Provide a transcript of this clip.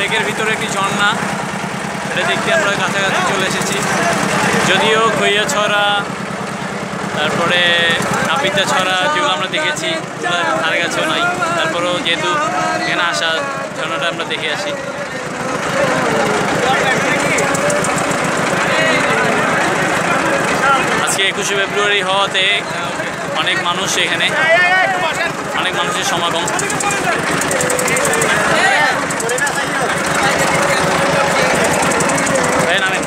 লেকের ভিতরে একটি ঝর্ণা, এটা দেখতে আমরা কাছাকাছি চলে এসেছি। যদিও খৈয়াছড়া, তারপরে নাপিতাছড়া যেগুলো আমরা দেখেছি ধারে কাছেও নাই, তারপরেও যেহেতু এখানে আসা, ঝর্ণাটা আমরা দেখে আসি। আজকে 21শে ফেব্রুয়ারি হওয়াতে অনেক মানুষ, এখানে অনেক মানুষের সমাগম। নামেন